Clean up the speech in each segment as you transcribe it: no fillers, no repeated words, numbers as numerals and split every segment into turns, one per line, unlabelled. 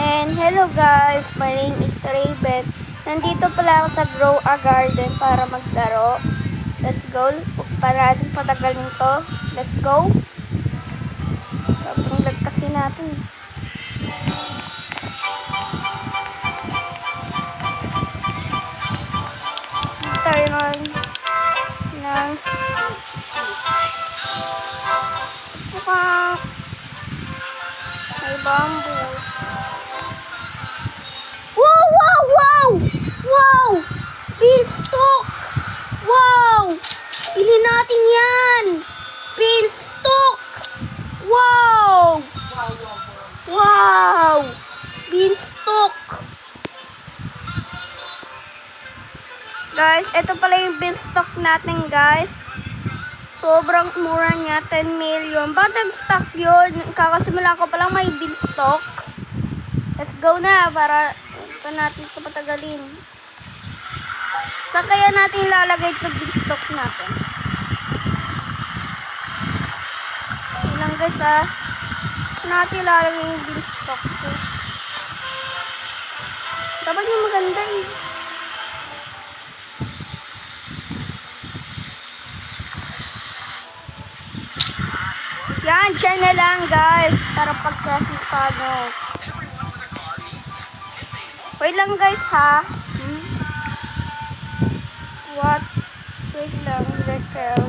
And hello guys, my name is Raven. Nandito pala ako sa Grow a Garden para maglaro. Let's go. Para natin patagalin to. Let's go. Sobrang lag kasi natin. Turn on ng may bamboo. Wow! Wow! Wow! Wow! Beanstalk! Wow! Ilhin natin yan! Beanstalk! Wow! Wow! Beanstalk! Guys, ito pala yung beanstalk natin, guys. Sobrang mura niya, 10 million. Bakit nag-stock yun? Kakasimula ko palang may beanstalk. Let's go na para ito natin ito patagalin. Saan kaya natin lalagay sa beanstalk natin? Ito lang guys ha. Saan natin lalagay yung beanstalk ko? Dapat yung maganda eh. Yan, dyan na lang guys. Para pagkakita nyo. Wait lang guys ha. What? Wait lang. Rekel.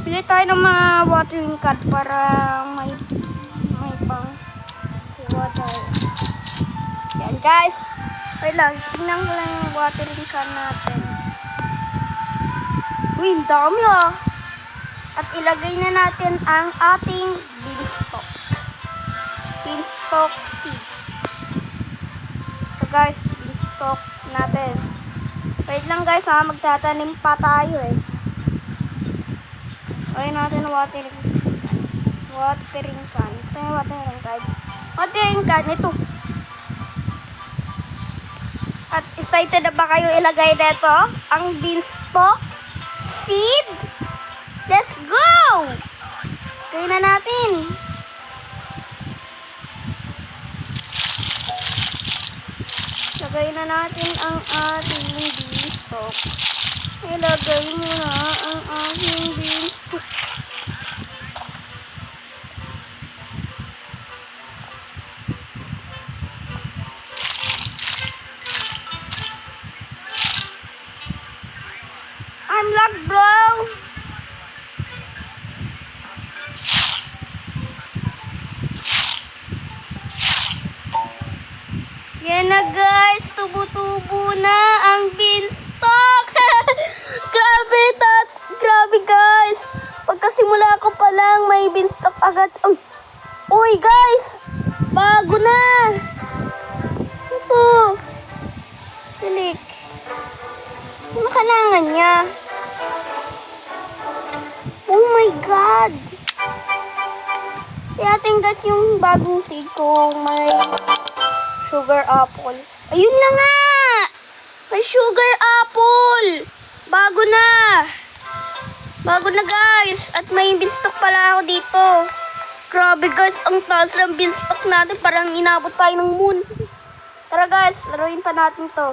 Pili tayo ng mga watering can para may pang water. Yan guys. Wait lang. Tingnan ko lang yung watering can natin. Uy, ang dami ah. At ilagay na natin ang ating beanstalk. Beanstalk seed. So guys, beanstalk natin. Wait lang guys ha, magtatanim pa tayo eh. Lagay natin watering can. Ito yung watering can. Watering can, ito. At excited na ba kayo ilagay dito ang beanstalk seed? Let's go! Gawin na natin. Lagay na natin ang ating beanstalk. Ilagay mo na ang ating beanstalk. I'm lag bro! Yan na guys, tubo-tubo na ang beanstalk. Grabe guys. Pagkasimula ko pa lang may beanstalk agad. Uy guys, bago na. Ito. Silik. Ano kailangan niya? Oh my god. Kaya guys yung bagong seed kong may sugar apple. Ayun na nga! May sugar apple! Bago na! Bago na guys! At may beanstalk pala ako dito. Grabe guys, ang taas ng beanstalk natin. Parang inabot tayo ng moon. Tara guys, laruin pa natin to.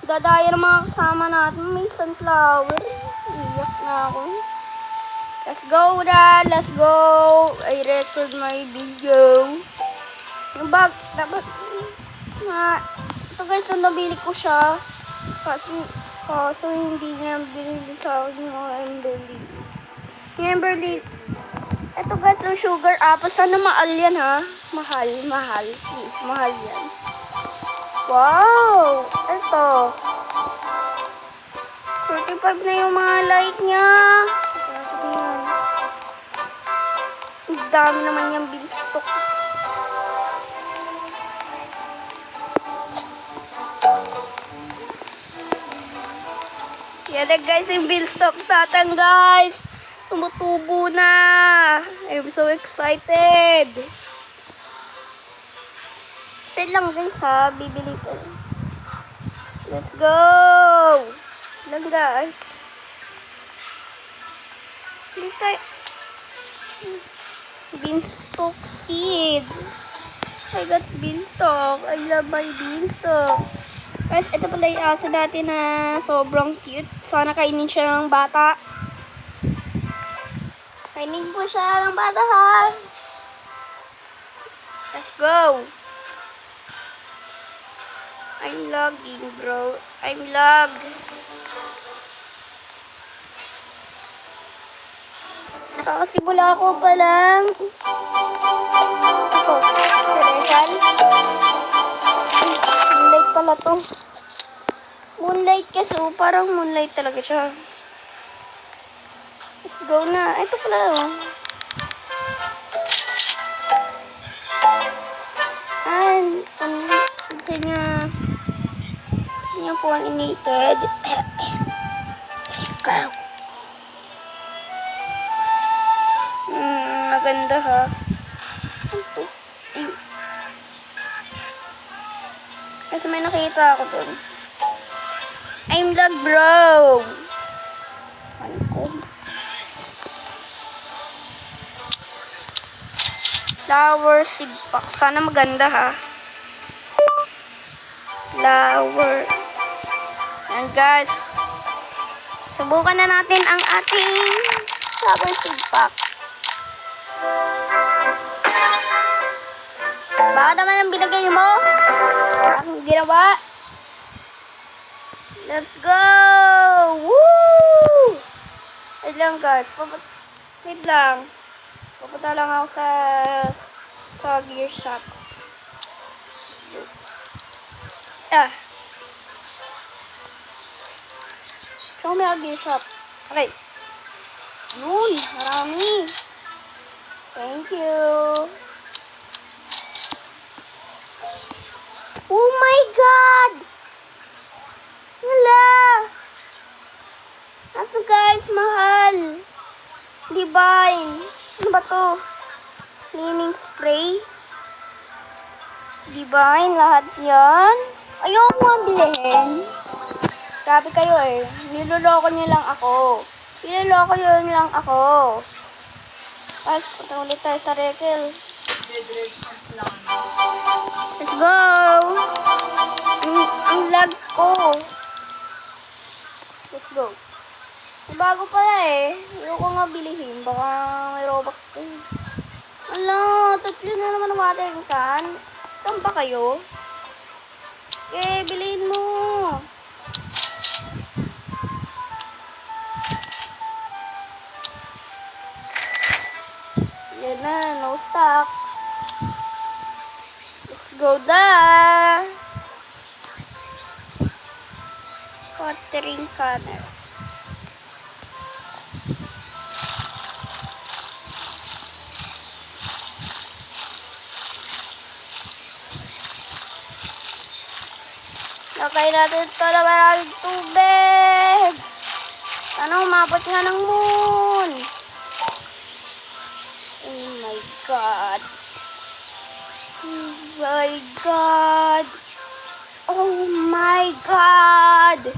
Dadaya ng mga kasama natin. May sunflower. Iyak na ako. Let's go na! Let's go! I record my video. Yung bag, dapat, ito guys, nabili ko siya. Kaso hindi niya binili sa akin yung Amberly. Ito guys, yung sugar apple. Sana mahal yan ha. Mahal. Please, mahal yan. Wow! Ito. 35 na yung mga like niya. Ang dami naman yung beanstalk. Yan na guys, yung beanstalk natin guys. Tumutubo na. I'm so excited. Wait lang guys ha, bibili ko. Let's go. Lang guys. Hindi tayo. Beanstalk seed. I got beanstalk. I love my beanstalk. Guys, ito pala yung aso natin na sobrang cute. Sana kainin siya ng bata. Kainin po siya ng bata, ha? Let's go. I'm logging, bro. I'm log. Nakasimula ko pa lang. Ito. Serensal. Moonlight pala to. Moonlight kasi. Parang moonlight talaga siya. Let's go na. Ito pala. Gusto niya pollinated. Maganda, ha. Ito. Kasi may nakita ako dun. I'm the bro. Ano ko? Flower seed pack. Sana maganda, ha. Flower. Ayan, guys. Subukan na natin ang ating flower seed pack. Baka naman ang binagay mo? Ang ginawa. Let's go! Woo! Wait lang, guys. Wait lang. Pupunta lang ako sa gear shop. Show me our gear shop. Okay. Yun, marami. Thank you. Oh my God! Wala! Kaso guys, mahal. Divine. Ano ba to? Cleaning spray. Divine, lahat yan. Ayoko nga bilhin. Grabe kayo eh. Niloloko niyo lang ako. Niloloko niyo lang ako. Guys, punta ulit tayo sa Rekel. Let's go! Ang lag ko. Let's go. May bago pala eh. Ayoko nga bilihin. Baka may Robux ko. Ala, tatlo na naman ang watering can. Scam ba kayo? Okay, bilihin mo. Yan na, no stock. Let's go da. Watering canner. Lakay natin ito na maraming tubig. Sana umabot nga ng moon. Oh my God. Oh my God. Oh my God.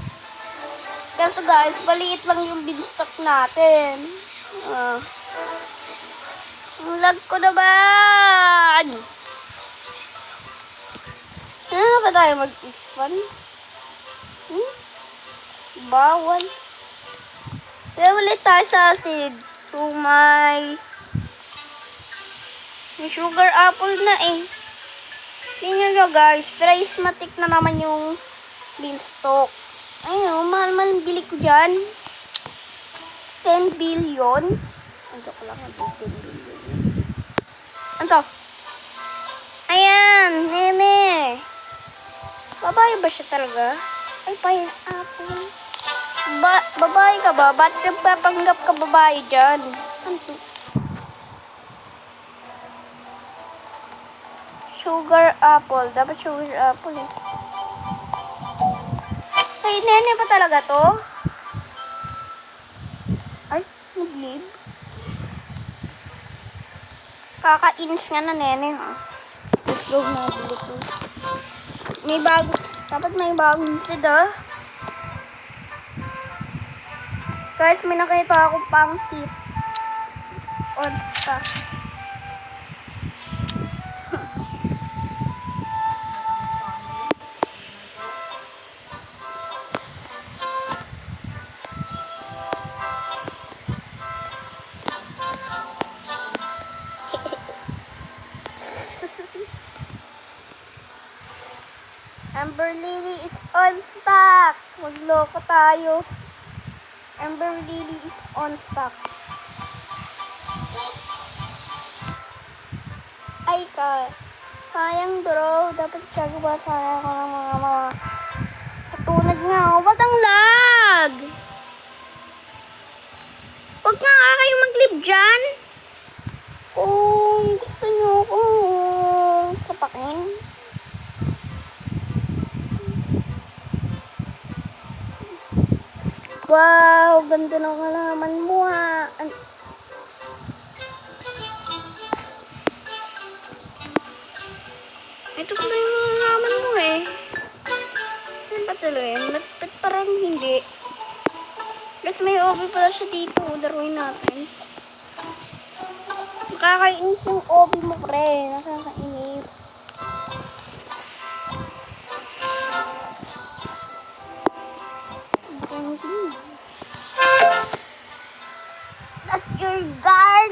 Kasi guys, maliit lang yung beanstalk natin. Ang lag ko naman. Ano ba tayo mag-expand? Bawal. Kaya ulit tayo sa acid. May sugar apple na eh. Tingnan nyo guys, prismatic na naman yung beanstalk. Ayun, mahal-mahal bili ko dyan. 10 billion. Ano ko lang, 10 billion. Ano to? Ayan, nene. Babae ba siya talaga? Ay, pineapple. Babae ka ba? Ba't nagpapanggap ka babae dyan? Ano to? Sugar apple. Dapat sugar apple eh. Ay, nene ba talaga to? Ay, nag-leave. Kakainis nga na nene ha. Let's go na. May bago. Dapat may bagong seed ah. Guys, may nakita ako pang tip. on stock. Amber Lily is on stock. Magloko tayo. Amber Lily is on stock. Ay ka. Sayang bro. Dapat gagawa sana ako ng mga katulad nga ako. Ba't ang lag? Huwag nga kayo mag-live dyan. Kung gusto nyo kung sapakin. Wow, ganda ng halaman mo ha. Ito pala yung mga halaman mo eh. Ano ba tuloy? Ba't parang hindi? Plus may OB pala siya dito. Daruin natin. Nakakainis yung OB mo pre. Nakakainis. At your garden!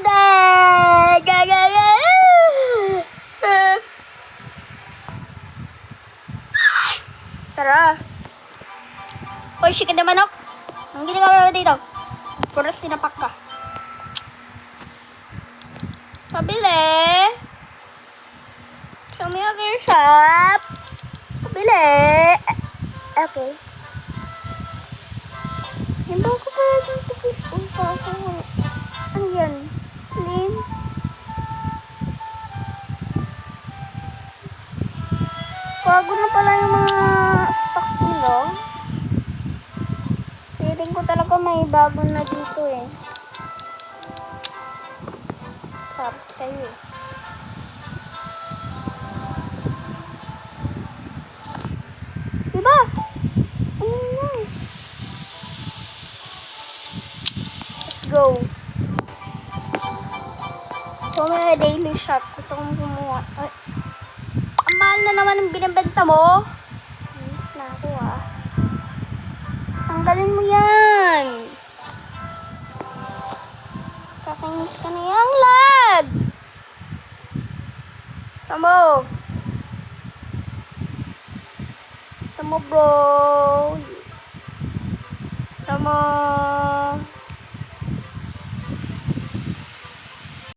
Tara! Hoy, chicken na manok! Ang ginagawa mo dito? Puro sinapak ka. Pabili! Show me your shop! Pabili! Okay. Hindi ko pa dito gusto pa ako. Ano yan? Clean? Bago na pala yung mga stock nila. Feeling ko talaga may bago na dito eh. Sarap sa'yo eh. Diba? Ano na? Let's go. So, may daily shop. Gusto kong kumuha. Ay. Ang mahal na naman ang binibenta mo. Miss na ako ah. Tanggalin mo yan. Kakainis ka na yung lag. Tamo. Tamo bro. Tamo.